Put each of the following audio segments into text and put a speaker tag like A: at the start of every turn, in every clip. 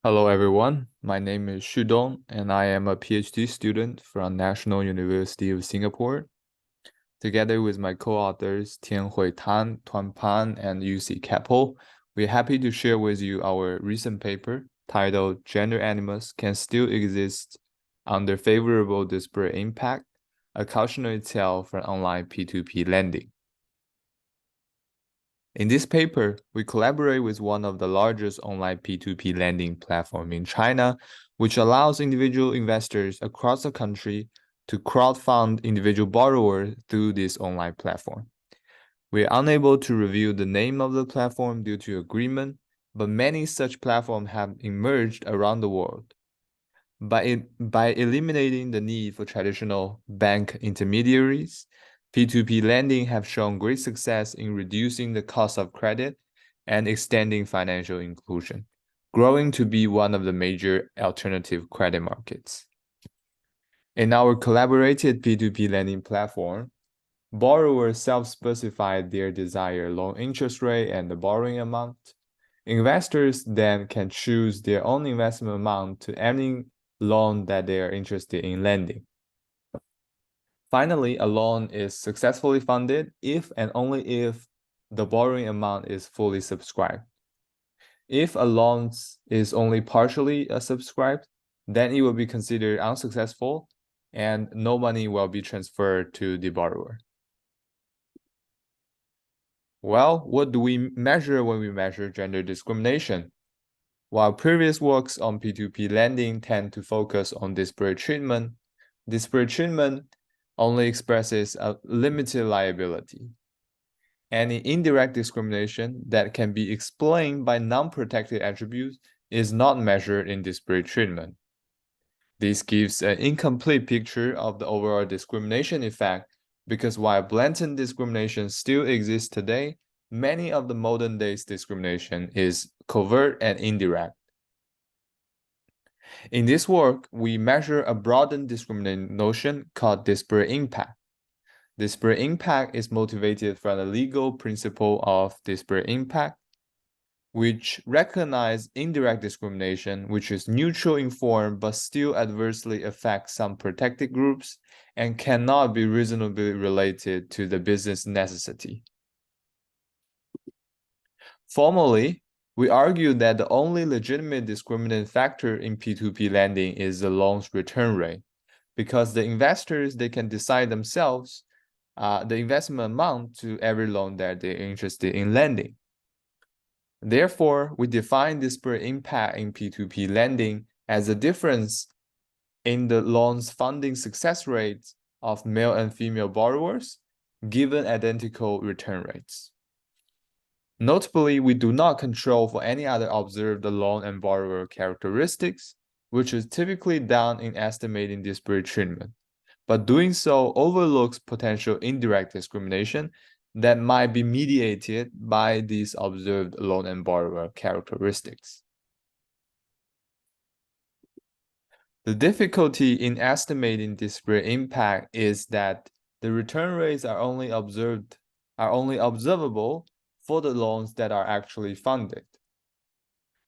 A: Hello everyone, my name is Xudong and I am a PhD student from National University of Singapore. Together with my co-authors Tianhui Tuan, Phan, and Jussi Keppo, we're happy to share with you our recent paper titled Gender Animus Can Still Exist Under Favorable Disparate Impact, a Cautionary Tale for Online P2P Lending. In this paper, we collaborate with one of the largest online P2P lending platform in China, which allows individual investors across the country to crowdfund individual borrowers through this online platform. We are unable to reveal the name of the platform due to agreement, but many such platforms have emerged around the world. By eliminating the need for traditional bank intermediaries, P2P lending have shown great success in reducing the cost of credit and extending financial inclusion, growing to be one of the major alternative credit markets. In our collaborated P2P lending platform, borrowers self-specify their desired loan interest rate and the borrowing amount. Investors then can choose their own investment amount to any loan that they are interested in lending. Finally, a loan is successfully funded if and only if the borrowing amount is fully subscribed. If a loan is only partially subscribed, then it will be considered unsuccessful and no money will be transferred to the borrower. Well, what do we measure when we measure gender discrimination? While previous works on P2P lending tend to focus on disparate treatment only expresses a limited liability. Any indirect discrimination that can be explained by non-protected attributes is not measured in disparate treatment. This gives an incomplete picture of the overall discrimination effect because while blatant discrimination still exists today, many of the modern days discrimination is covert and indirect. In this work, we measure a broadened discriminating notion called disparate impact. Disparate impact is motivated from the legal principle of disparate impact, which recognize indirect discrimination, which is neutral in form but still adversely affects some protected groups and cannot be reasonably related to the business necessity. Formally, we argue that the only legitimate discriminating factor in P2P lending is the loan's return rate, because the investors, they can decide themselves the investment amount to every loan that they're interested in lending. Therefore, we define disparate impact in P2P lending as a difference in the loan's funding success rates of male and female borrowers given identical return rates. Notably, we do not control for any other observed loan and borrower characteristics, which is typically done in estimating disparate treatment, but doing so overlooks potential indirect discrimination that might be mediated by these observed loan and borrower characteristics. The difficulty in estimating disparate impact is that the return rates are only observable for the loans that are actually funded.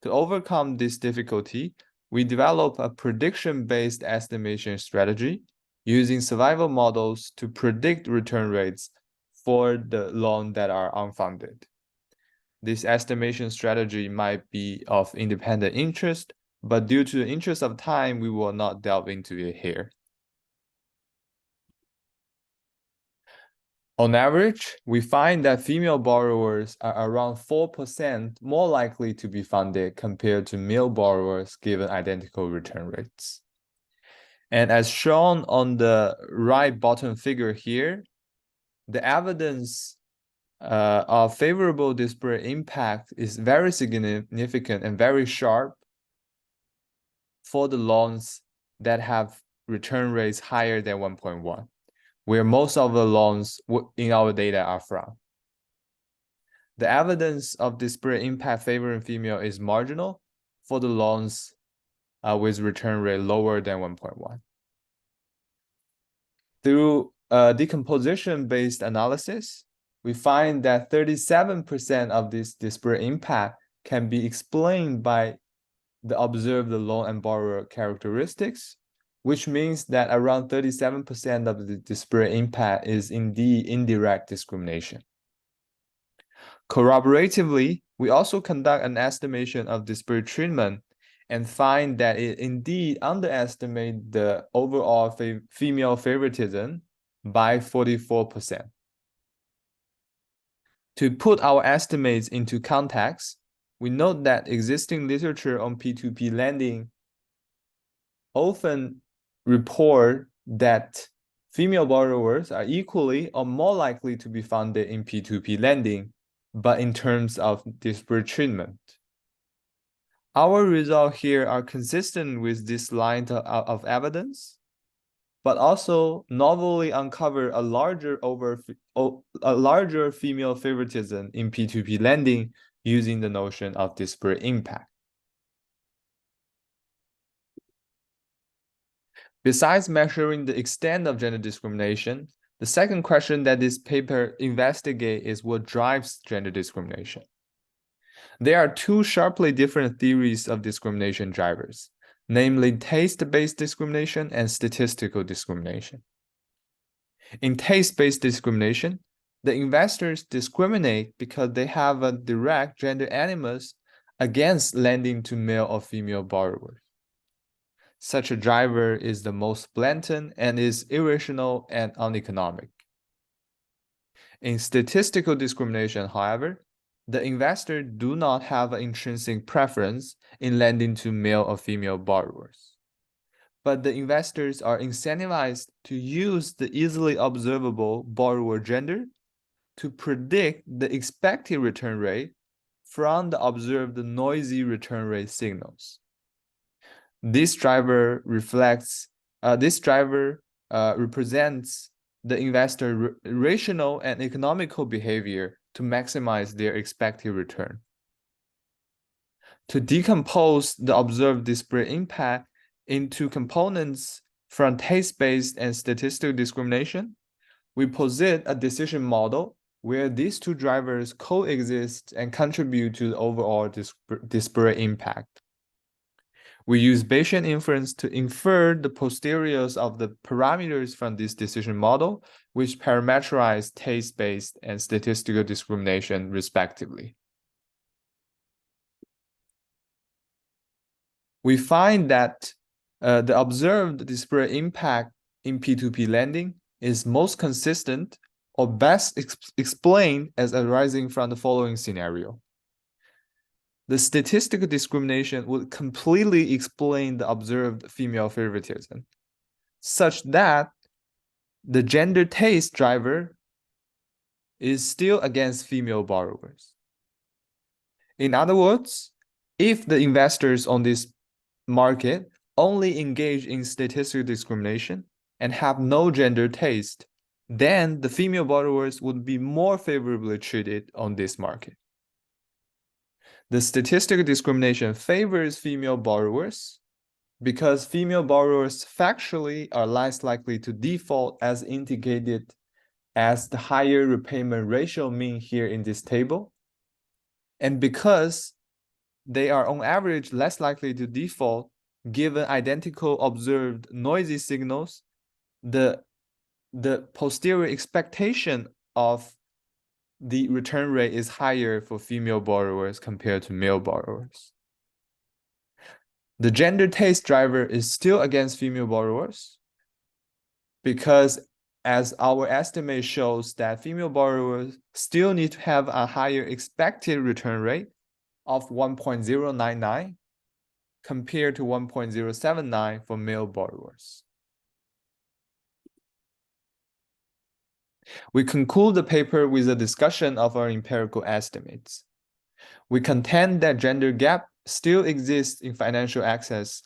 A: To overcome this difficulty, we develop a prediction-based estimation strategy using survival models to predict return rates for the loans that are unfunded. This estimation strategy might be of independent interest, but due to the interest of time, we will not delve into it here. On average, we find that female borrowers are around 4% more likely to be funded compared to male borrowers given identical return rates. And as shown on the right bottom figure here, the evidence of favorable disparate impact is very significant and very sharp for the loans that have return rates higher than 1.1. where most of the loans in our data are from. The evidence of disparate impact favoring female is marginal for the loans with return rate lower than 1.1. Through decomposition-based analysis, we find that 37% of this disparate impact can be explained by the observed loan and borrower characteristics, which means that around 37% of the disparate impact is indeed indirect discrimination. Corroboratively, we also conduct an estimation of disparate treatment and find that it indeed underestimates the overall female favoritism by 44%. To put our estimates into context, we note that existing literature on P2P lending often report that female borrowers are equally or more likely to be funded in P2P lending, but in terms of disparate treatment. Our results here are consistent with this line of evidence, but also novelly uncover a larger female favoritism in P2P lending using the notion of disparate impact. Besides measuring the extent of gender discrimination, the second question that this paper investigates is what drives gender discrimination. There are two sharply different theories of discrimination drivers, namely taste-based discrimination and statistical discrimination. In taste-based discrimination, the investors discriminate because they have a direct gender animus against lending to male or female borrowers. Such a driver is the most blatant and is irrational and uneconomic. In statistical discrimination, however, the investors do not have an intrinsic preference in lending to male or female borrowers. But the investors are incentivized to use the easily observable borrower gender to predict the expected return rate from the observed noisy return rate signals. This driver represents the investor rational and economical behavior to maximize their expected return. To decompose the observed disparate impact into components from taste-based and statistical discrimination, we posit a decision model where these two drivers coexist and contribute to the overall disparate impact. We use Bayesian inference to infer the posteriors of the parameters from this decision model, which parameterize taste-based and statistical discrimination, respectively. We find that the observed disparate impact in P2P lending is most consistent or best explained as arising from the following scenario. The statistical discrimination would completely explain the observed female favoritism, such that the gender taste driver is still against female borrowers. In other words, if the investors on this market only engage in statistical discrimination and have no gender taste, then the female borrowers would be more favorably treated on this market. The statistical discrimination favors female borrowers because female borrowers factually are less likely to default, as indicated as the higher repayment ratio mean here in this table, and because they are on average less likely to default given identical observed noisy signals, the posterior expectation of the return rate is higher for female borrowers compared to male borrowers. The gender taste driver is still against female borrowers because, as our estimate shows, that female borrowers still need to have a higher expected return rate of 1.099 compared to 1.079 for male borrowers. We conclude the paper with a discussion of our empirical estimates. We contend that gender gap still exists in financial access,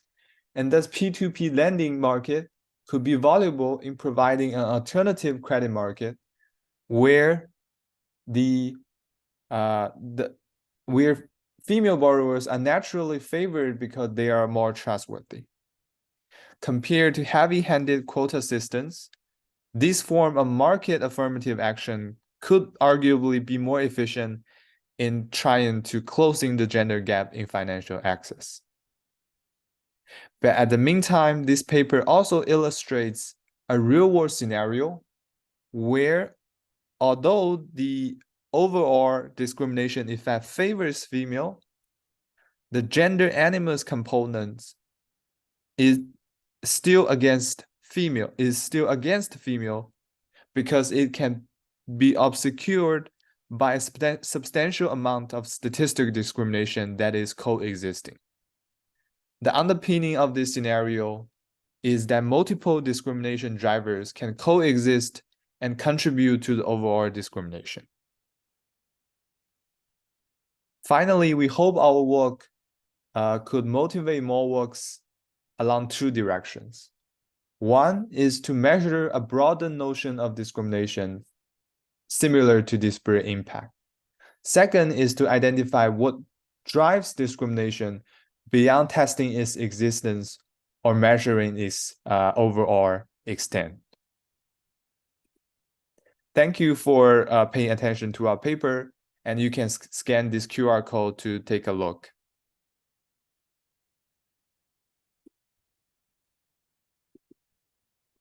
A: and thus P2P lending market could be valuable in providing an alternative credit market where where female borrowers are naturally favored because they are more trustworthy. Compared to heavy-handed quota systems, this form of market affirmative action could arguably be more efficient in trying to closing the gender gap in financial access. But at the meantime, this paper also illustrates a real-world scenario where, although the overall discrimination effect favors female, the gender animus component is still against female, because it can be obscured by a substantial amount of statistical discrimination that is coexisting. The underpinning of this scenario is that multiple discrimination drivers can coexist and contribute to the overall discrimination. Finally, we hope our work could motivate more works along two directions. One is to measure a broader notion of discrimination similar to disparate impact. Second is to identify what drives discrimination beyond testing its existence or measuring its overall extent. Thank you for paying attention to our paper, and you can scan this QR code to take a look.